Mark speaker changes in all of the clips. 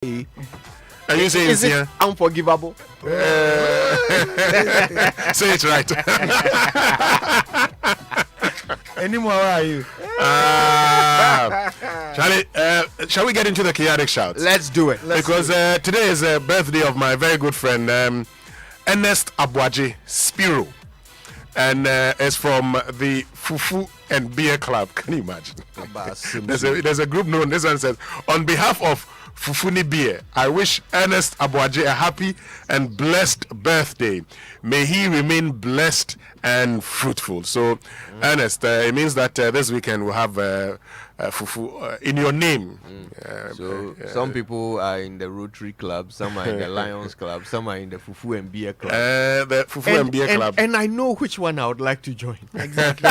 Speaker 1: Are you saying
Speaker 2: is it unforgivable?
Speaker 1: Say it right.
Speaker 3: Anymore are you?
Speaker 1: Charlie, shall we get into the chaotic shouts?
Speaker 2: Let's do it.
Speaker 1: Because today is the birthday of my very good friend Ernest Abuaje Spiro, and it's from the Fufu and Beer Club. Can you imagine? There's a group known. This one says, on behalf of Fufuni Beer, I wish Ernest Abuaje a happy and blessed birthday. May he remain blessed and fruitful. So, Ernest, it means that this weekend we'll have fufu in your name.
Speaker 2: Some people are in the Rotary Club, some are in the Lions Club, some are in the Fufu and Beer Club.
Speaker 1: The Fufu and Beer Club.
Speaker 2: And I know which one I would like to join.
Speaker 3: Exactly.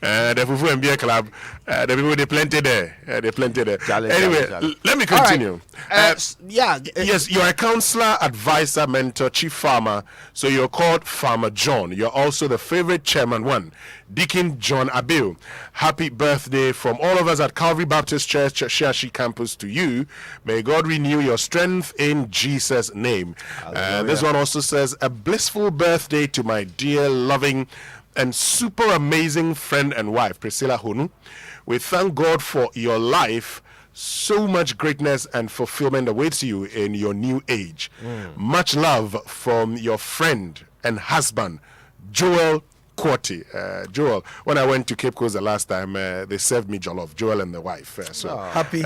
Speaker 1: The Fufu and Beer Club, the people, they plenty there.
Speaker 2: Challenge,
Speaker 1: anyway,
Speaker 2: challenge.
Speaker 1: let me continue.
Speaker 2: Right.
Speaker 1: Yes, you're a counselor, advisor, mentor, chief farmer. So you're called Farmer John. You're also the favorite chairman one, Deacon John Abiu. Happy birthday from all of us at Calvary Baptist Church, Shiashi Campus to you. May God renew your strength in Jesus' name. This one also says, a blissful birthday to my dear, loving, and super amazing friend and wife, Priscilla Honu. We thank God for your life. So much greatness and fulfillment awaits you in your new age. Much love from your friend and husband, Joel Quarty. Joel, when I went to Cape Coast the last time, they served me jollof, Joel and the wife.
Speaker 3: Happy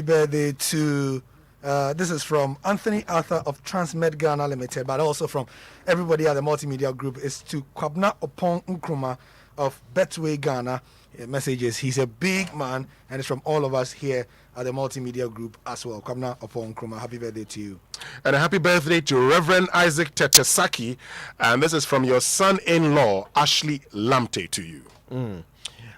Speaker 3: birthday to... this is from Anthony Arthur of Transmed Ghana Limited, but also from everybody at the Multimedia Group. It's to Kwabna Opon Nkrumah of Betway Ghana. Messages. He's a big man, and it's from all of us here at the Multimedia Group as well. Kwabna Opon Nkrumah, happy birthday to you.
Speaker 1: And a happy birthday to Reverend Isaac Tetesaki, and this is from your son-in-law, Ashley Lamte, to you.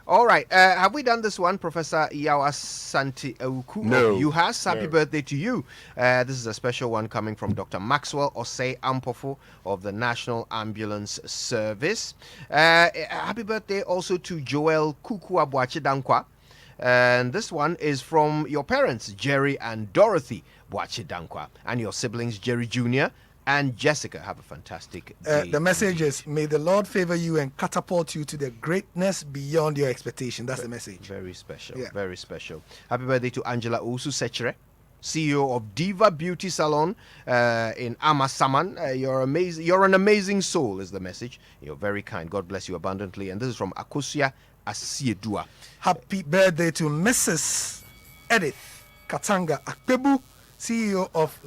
Speaker 2: All right. Have we done this one, Professor Yawa Santi Euku?
Speaker 1: No.
Speaker 2: You has. Happy birthday to you. This is a special one coming from Dr. Maxwell Osei Ampofo of the National Ambulance Service. Happy birthday also to Joel Kuku Abuache Dankwa. And this one is from your parents, Jerry and Dorothy Buache Dankwa, and your siblings, Jerry Jr. and Jessica. Have a fantastic day.
Speaker 3: The message is, may the Lord favor you and catapult you to the greatness beyond your expectation. That's the message.
Speaker 2: Very special. Yeah. Very special. Happy birthday to Angela Usu Sechere, CEO of Diva Beauty Salon in Amasaman. You're amazing. You're an amazing soul is the message. You're very kind. God bless you abundantly. And this is from Akosia Asiedua.
Speaker 3: Happy birthday to Mrs. Edith Katanga Akpebu, CEO of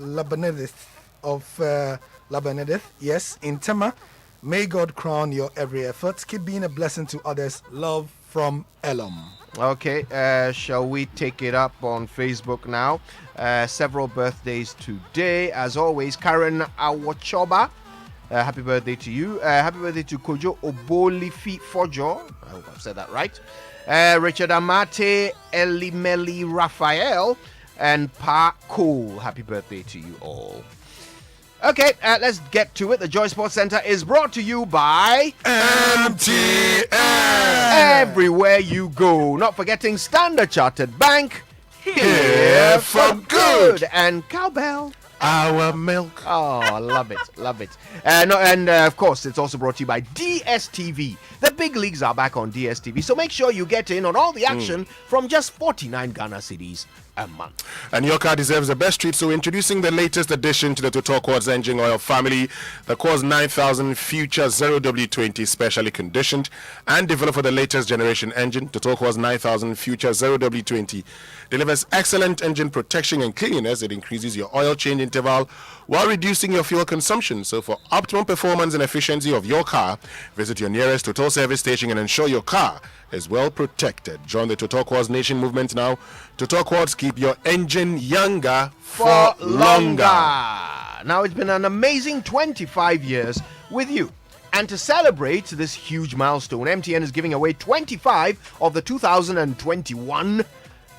Speaker 3: Labanedith, yes, in Tema. May God crown your every effort. Keep being a blessing to others. Love from Elam.
Speaker 2: Okay, shall we take it up on Facebook now? Several birthdays today. As always, Karen Awochoba. Happy birthday to you. Happy birthday to Kojo Obolifi Fojo. I hope I've said that right. Richard Amate, Elimeli Raphael, and Pa Cole. Happy birthday to you all. Okay, let's get to it. The Joy Sports Center is brought to you by
Speaker 1: MTN.
Speaker 2: Everywhere you go. Not forgetting Standard Chartered Bank. Here for good. And Cowbell.
Speaker 1: Our milk.
Speaker 2: Oh, I love it. Love it. And of course, it's also brought to you by DSTV. The big leagues are back on DSTV. So make sure you get in on all the action from just 49 Ghana cedis a month.
Speaker 1: And your car deserves the best treat. So introducing the latest addition to the Total Quartz engine oil family, the Quartz 9000 Future 0W20, specially conditioned and developed for the latest generation engine. Total Quartz 9000 Future 0W20 delivers excellent engine protection and cleanliness. It increases your oil change interval while reducing your fuel consumption. So for optimum performance and efficiency of your car, visit your nearest Total service station and ensure your car is well protected. Join the Total Quartz Nation movement now. Total Quartz, keep your engine younger for longer.
Speaker 2: Now, it's been an amazing 25 years with you. And to celebrate this huge milestone, MTN is giving away 25 of the 2021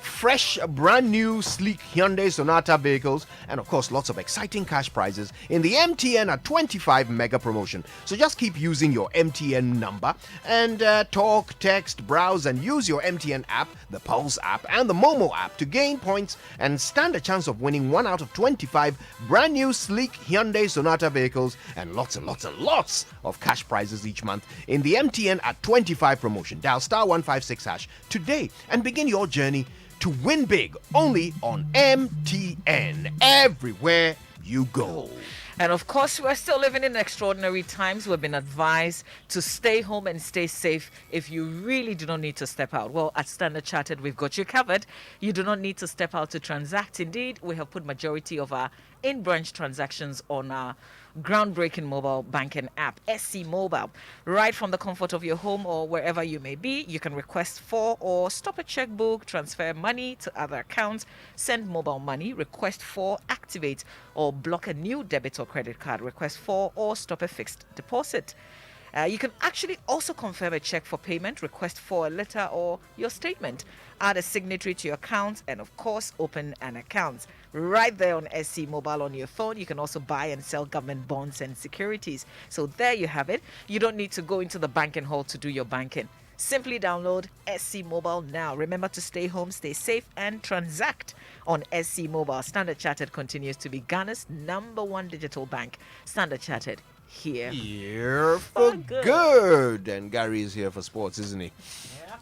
Speaker 2: fresh, brand new, sleek Hyundai Sonata vehicles, and of course, lots of exciting cash prizes in the MTN at 25 mega promotion. So just keep using your MTN number and talk, text, browse, and use your MTN app, the Pulse app, and the Momo app to gain points and stand a chance of winning 1 out of 25 brand new, sleek Hyundai Sonata vehicles and lots of cash prizes each month in the MTN at 25 promotion. Dial *156# today and begin your journey to win big only on MTN everywhere you go.
Speaker 4: And of course, we're still living in extraordinary times. We've been advised to stay home and stay safe if you really do not need to step out. Well, at Standard Chartered, we've got you covered. You do not need to step out to transact. Indeed, we have put majority of our in-branch transactions on our groundbreaking mobile banking app, SC Mobile. Right from the comfort of your home or wherever you may be, you can request for or stop a checkbook, transfer money to other accounts, send mobile money, request for, activate or block a new debit or credit card, request for or stop a fixed deposit. You can actually also confirm a check for payment, request for a letter or your statement, add a signatory to your account, and of course, open an account. Right there on SC Mobile on your phone, you can also buy and sell government bonds and securities. So there you have it. You don't need to go into the banking hall to do your banking. Simply download SC Mobile now. Remember to stay home, stay safe, and transact on SC Mobile. Standard Chartered continues to be Ghana's #1 digital bank. Standard Chartered. Here
Speaker 2: for good. And Gary is here for sports, isn't he?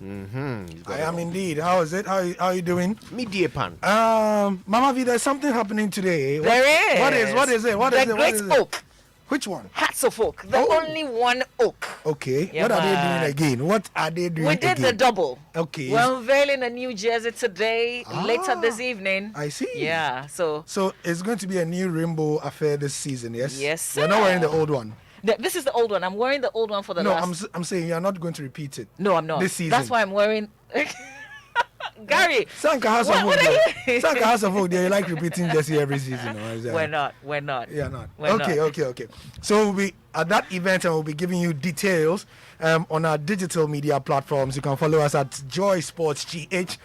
Speaker 4: Yeah.
Speaker 3: I am indeed. How is it? How are you doing?
Speaker 2: Me dear pan.
Speaker 3: Mama V, there's something happening today.
Speaker 4: There is.
Speaker 3: What is it?
Speaker 4: The Great Oak.
Speaker 3: Which one?
Speaker 4: Hats of Oak. The only one oak.
Speaker 3: Okay.
Speaker 4: Yeah,
Speaker 3: what are they doing again? What are they doing
Speaker 4: We did
Speaker 3: again?
Speaker 4: the double.
Speaker 3: Okay.
Speaker 4: We're unveiling a new jersey today, later this evening.
Speaker 3: I see.
Speaker 4: Yeah, so
Speaker 3: it's going to be a new rainbow affair this season, yes?
Speaker 4: Yes, sir.
Speaker 3: You're not wearing the old one.
Speaker 4: This is the old one. I'm wearing the old one for the last...
Speaker 3: No, I'm saying you're not going to repeat it.
Speaker 4: No, I'm not.
Speaker 3: This season.
Speaker 4: That's why I'm wearing... Gary,
Speaker 3: Sanka House of
Speaker 4: what are you?
Speaker 3: Sanka House of Hope, you like repeating jersey every season. Or is that...
Speaker 4: We're not.
Speaker 3: You're not.
Speaker 4: We're not.
Speaker 3: Okay. So we'll be at that event and we'll be giving you details on our digital media platforms. You can follow us at Joy Sports GH.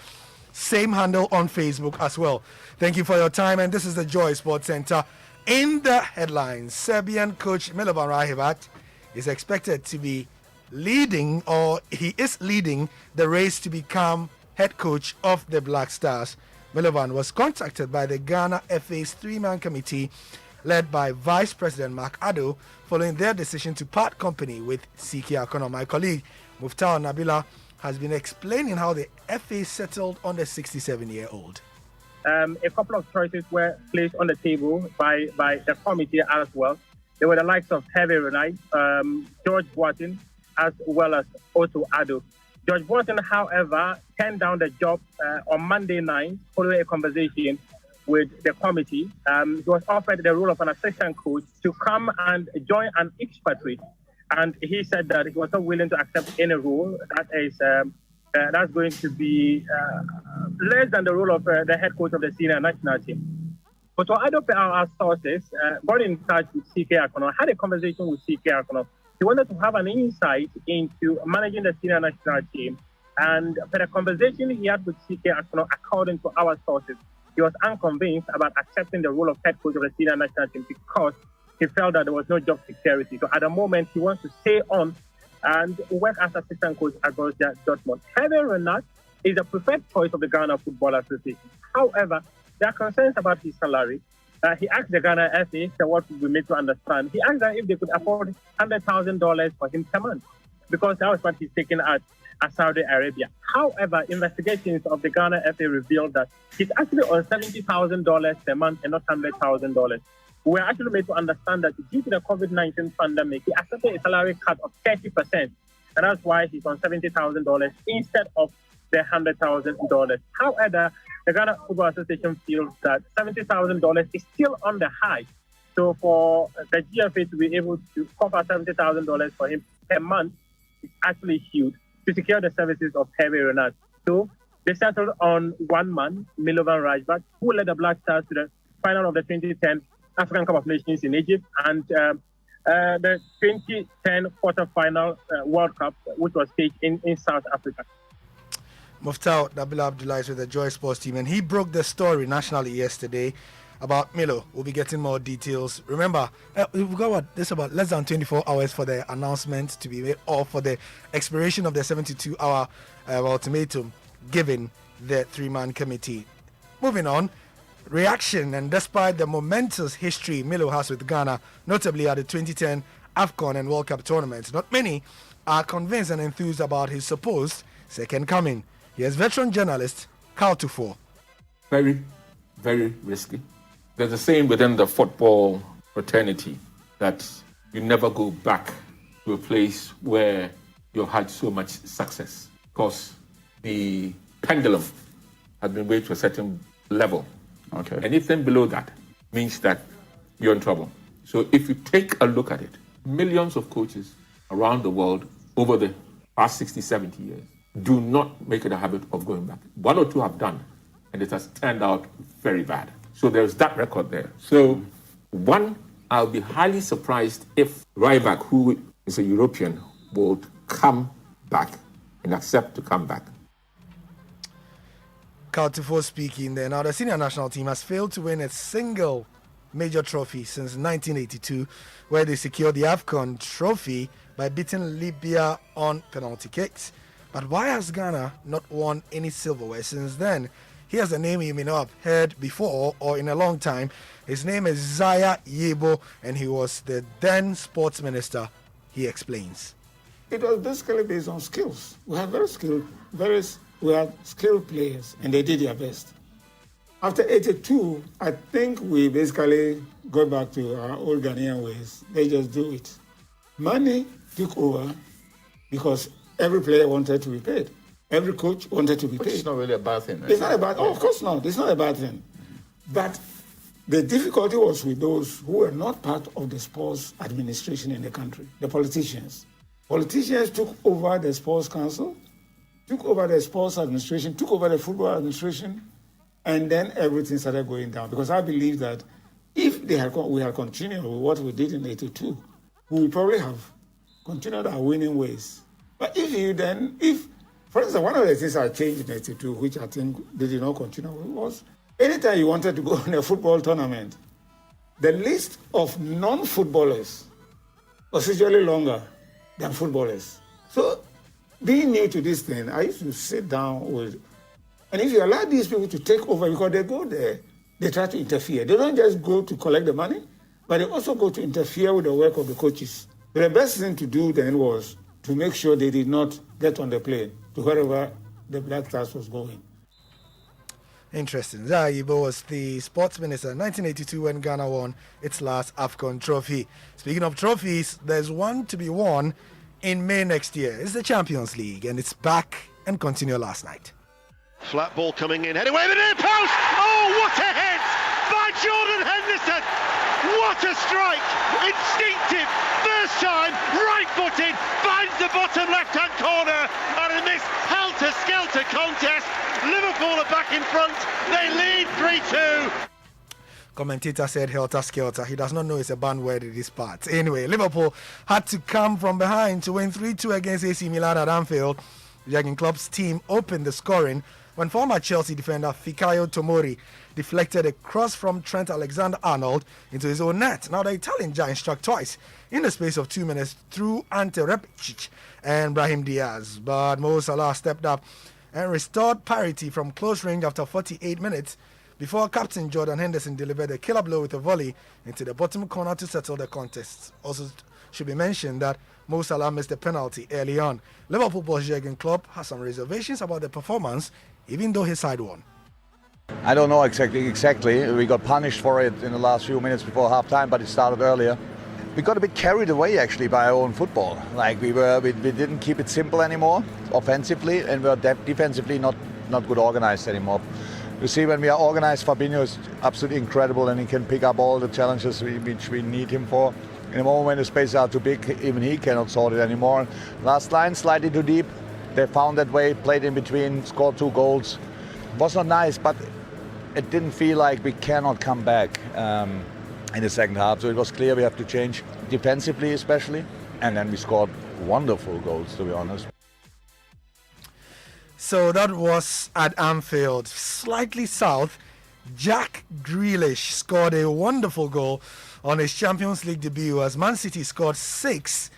Speaker 3: Same handle on Facebook as well. Thank you for your time. And this is the Joy Sports Center. In the headlines, Serbian coach Milovan Rahivac is expected to be leading, or he is leading, the race to become head coach of the Black Stars. Milovan was contacted by the Ghana FA's 3-man committee led by Vice President Mark Addo following their decision to part company with CK Akono. My colleague Muftar Nabila has been explaining how the FA settled on the 67-year-old.
Speaker 5: A couple of choices were placed on the table by the committee as well. They were the likes of Heavy Renai, George Boateng, as well as Otto Addo. George Boateng, however, turned down the job on Monday night following a conversation with the committee. He was offered the role of an assistant coach to come and join an expatriate. And he said that he was not willing to accept any role that is that's going to be less than the role of the head coach of the senior national team. But to add up our sources, got in touch with CK Akono, had a conversation with CK Akono. He wanted to have an insight into managing the senior national team. And for the conversation he had with CK Akono, according to our sources, he was unconvinced about accepting the role of head coach of the senior national team because he felt that there was no job security. So at the moment, he wants to stay on and work as assistant coach at Borussia Dortmund. Heather Renat is the preferred choice of the Ghana Football Association. However, there are concerns about his salary. He asked the Ghana FA, so what we made to understand. He asked them if they could afford $100,000 for him per month, because that was what he's taking at Saudi Arabia. However, investigations of the Ghana FA revealed that he's actually on $70,000 per month and not $100,000. We were actually made to understand that due to the COVID-19 pandemic, he accepted a salary cut of 30%. And that's why he's on $70,000 instead of the $100,000. However, the Ghana Football Association feels that $70,000 is still on the high. So for the GFA to be able to cover $70,000 for him per month is actually huge to secure the services of Heavy Renat. So they settled on one man, Milovan Rahivac, who led the Black Stars to the final of the 2010 African Cup of Nations in Egypt and the 2010 quarterfinal World Cup, which was staged in South Africa.
Speaker 3: Muftau Nabila Abdullah is with the Joy Sports team, and he broke the story nationally yesterday about Milo. We'll be getting more details. Remember, we've got this about less than 24 hours for the announcement to be made, or for the expiration of the 72-hour ultimatum given the three-man committee. Moving on, reaction, and despite the momentous history Milo has with Ghana, notably at the 2010 AFCON and World Cup tournaments, not many are convinced and enthused about his supposed second coming. Here's veteran journalist Carl Tufo.
Speaker 6: Very, very risky. There's a saying within the football fraternity that you never go back to a place where you've had so much success, because the pendulum has been raised to a certain level.
Speaker 7: Okay.
Speaker 6: Anything below that means that you're in trouble. So if you take a look at it, millions of coaches around the world over the past 60, 70 years do not make it a habit of going back. One or two have done, and it has turned out very bad. So there's that record there. So one, I'll be highly surprised if Ryback, who is a European, would come back and accept to come back.
Speaker 3: Carl speaking there. Now, the senior national team has failed to win a single major trophy since 1982, where they secured the AFCON trophy by beating Libya on penalty kicks. But why has Ghana not won any silverware since then? Here's a name you may not have heard before or in a long time. His name is Zaya Yebo, and he was the then sports minister. He explains.
Speaker 8: It was basically based on skills. We had we had skilled players, and they did their best. After 82, I think we basically go back to our old Ghanaian ways. They just do it. Money took over because every player wanted to be paid. Every coach wanted to be paid.
Speaker 7: Which is not really a bad thing. Right?
Speaker 8: It's not a bad. Oh, of course not. It's not a bad thing. But the difficulty was with those who were not part of the sports administration in the country, the politicians. Politicians took over the sports council, took over the sports administration, took over the football administration, and then everything started going down. Because I believe that if we had continued with what we did in '82, we would probably have continued our winning ways. But for instance, one of the things I changed in '82, which I think they did not continue with, was anytime you wanted to go in a football tournament, the list of non-footballers was usually longer than footballers. So, being new to this thing, I used to sit down with, and if you allow these people to take over, because they go there, they try to interfere. They don't just go to collect the money, but they also go to interfere with the work of the coaches. So the best thing to do then was to make sure they did not get on the plane to wherever the Black Stars was going.
Speaker 3: Interesting. Zaya Yebo was the sports minister in 1982 when Ghana won its last AFCON trophy. Speaking of trophies, there's one to be won in May next year. It's the Champions League, and it's back and continued last night.
Speaker 9: Flat ball coming in, heading away the near post. Oh, what a hit by Jordan Henderson! What a strike! Instinctive, first time, right-footed, finds the bottom left-hand corner, and in this helter-skelter contest, Liverpool are back in front. They lead 3-2.
Speaker 3: Commentator said helter-skelter. He does not know it's a banned word in this part. Anyway, Liverpool had to come from behind to win 3-2 against AC Milan at Anfield. The Jurgen Klopp's team opened the scoring when former Chelsea defender Fikayo Tomori deflected a cross from Trent Alexander-Arnold into his own net. Now, the Italian giant struck twice in the space of 2 minutes through Ante Rebic and Brahim Diaz. But Mo Salah stepped up and restored parity from close range after 48 minutes before captain Jordan Henderson delivered a killer blow with a volley into the bottom corner to settle the contest. Also should be mentioned that Mo Salah missed a penalty early on. Liverpool boss Jurgen Klopp has some reservations about the performance, even though his side won.
Speaker 10: I don't know exactly. We got punished for it in the last few minutes before half-time, but it started earlier. We got a bit carried away actually by our own football. Like we didn't keep it simple anymore offensively, and we're defensively not good organized anymore. You see, when we are organized, Fabinho is absolutely incredible, and he can pick up all the challenges which we need him for. In the moment when the spaces are too big, even he cannot sort it anymore. Last line, slightly too deep. They found that way, played in between, scored 2 goals. It was not nice, but it didn't feel like we cannot come back in the second half. So it was clear we have to change defensively especially. And then we scored wonderful goals, to be honest.
Speaker 3: So that was at Anfield. Slightly south, Jack Grealish scored a wonderful goal on his Champions League debut as Man City scored 6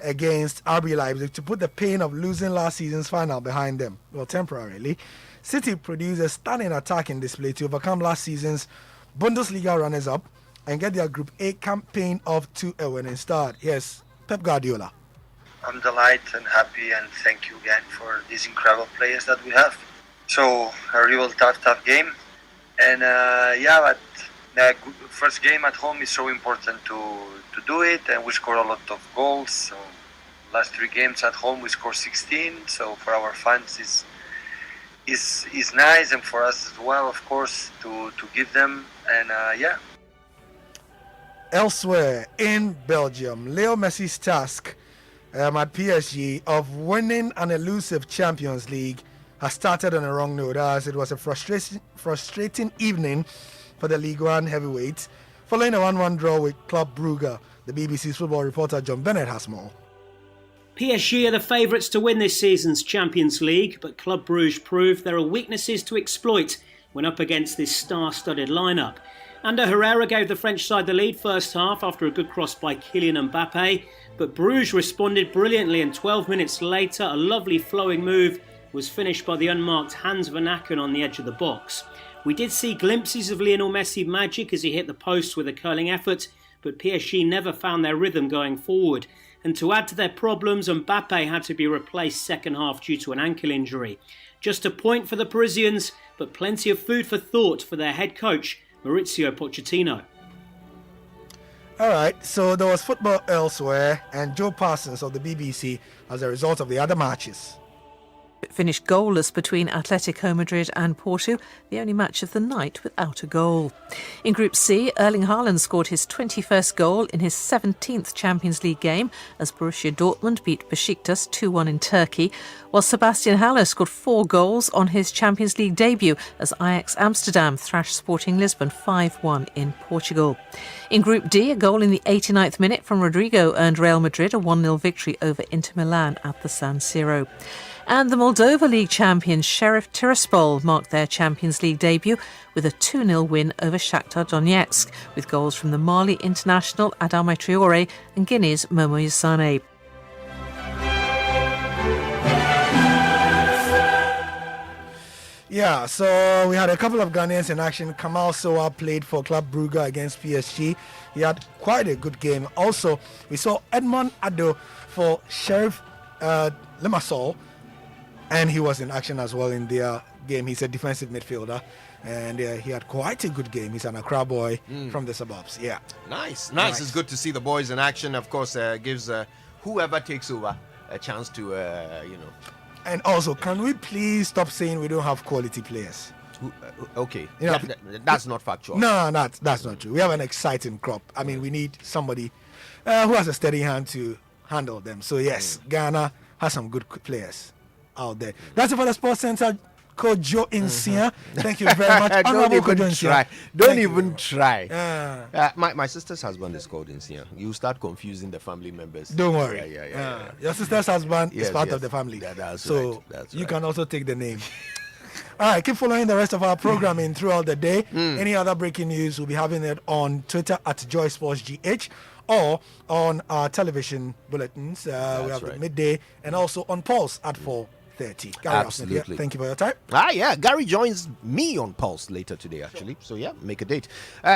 Speaker 3: against RB Leipzig to put the pain of losing last season's final behind them. Well, temporarily. City produced a stunning attacking display to overcome last season's Bundesliga runners-up and get their Group A campaign off to a winning start. Yes, Pep Guardiola.
Speaker 7: I'm delighted and happy, and thank you again for these incredible players that we have. So a real tough game, and but the first game at home is so important to do it, and we score a lot of goals. So last 3 games at home we score 16. So for our fans is nice, and for us as well, of course, to give them, and
Speaker 3: Elsewhere in Belgium, Leo Messi's task at PSG of winning an elusive Champions League has started on a wrong note, as it was a frustrating evening for the Ligue 1 heavyweights following a 1-1 draw with Club Brugge. The BBC's football reporter John Bennett has more.
Speaker 11: PSG are the favourites to win this season's Champions League, but Club Brugge proved there are weaknesses to exploit when up against this star-studded lineup. Ander Herrera gave the French side the lead first half after a good cross by Kylian Mbappe, but Bruges responded brilliantly, and 12 minutes later a lovely flowing move was finished by the unmarked Hans van Aken on the edge of the box. We did see glimpses of Lionel Messi magic as he hit the post with a curling effort, but PSG never found their rhythm going forward. And to add to their problems, Mbappe had to be replaced second half due to an ankle injury. Just a point for the Parisians, but plenty of food for thought for their head coach, Maurizio Pochettino.
Speaker 3: All right, so there was football elsewhere, and Joe Parsons of the BBC as a result of the other matches.
Speaker 12: Finished goalless between Atletico Madrid and Porto, the only match of the night without a goal. In Group C, Erling Haaland scored his 21st goal in his 17th Champions League game as Borussia Dortmund beat Besiktas 2-1 in Turkey, while Sebastian Haller scored 4 goals on his Champions League debut as Ajax Amsterdam thrashed Sporting Lisbon 5-1 in Portugal. In Group D, a goal in the 89th minute from Rodrigo earned Real Madrid a 1-0 victory over Inter Milan at the San Siro. And the Moldova League champions Sheriff Tiraspol marked their Champions League debut with a 2-0 win over Shakhtar Donetsk, with goals from the Mali international Adama Traore and Guinea's Momo Yasane.
Speaker 3: Yeah, so we had a couple of Ghanaians in action. Kamal Sowa played for Club Brugge against PSG. He had quite a good game. Also, we saw Edmond Addo for Sheriff Limassol, and he was in action as well in their game. He's a defensive midfielder, and he had quite a good game. He's an Accra boy from the suburbs. Yeah,
Speaker 2: nice. It's good to see the boys in action. Of course, gives whoever takes over a chance to
Speaker 3: And also, can we please stop saying we don't have quality players?
Speaker 2: Okay, that's not factual.
Speaker 3: No, that's not true. We have an exciting crop. I mean, we need somebody who has a steady hand to handle them. So yes, Ghana has some good players out there. That's it for the Sports Center. Coach Joe Insia. Thank you very much.
Speaker 2: Don't even try. My sister's husband is called Insia. You start confusing the family members.
Speaker 3: Don't worry.
Speaker 2: Yeah.
Speaker 3: Your sister's husband is part of the family.
Speaker 2: That's
Speaker 3: so
Speaker 2: right.
Speaker 3: You can also take the name. All right, keep following the rest of our programming throughout the day. Any other breaking news, we'll be having it on Twitter at Joy Sports GH or on our television bulletins. We have the midday and also on Pulse at 4:30. Gary
Speaker 2: Absolutely.
Speaker 3: Thank you for your time.
Speaker 2: Gary joins me on Pulse later today, actually. So, make a date.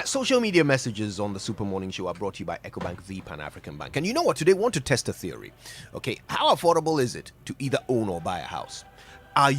Speaker 2: Social media messages on the Super Morning Show are brought to you by EcoBank, the Pan-African Bank. And you know what? Today, we want to test a theory. Okay, how affordable is it to either own or buy a house? Are you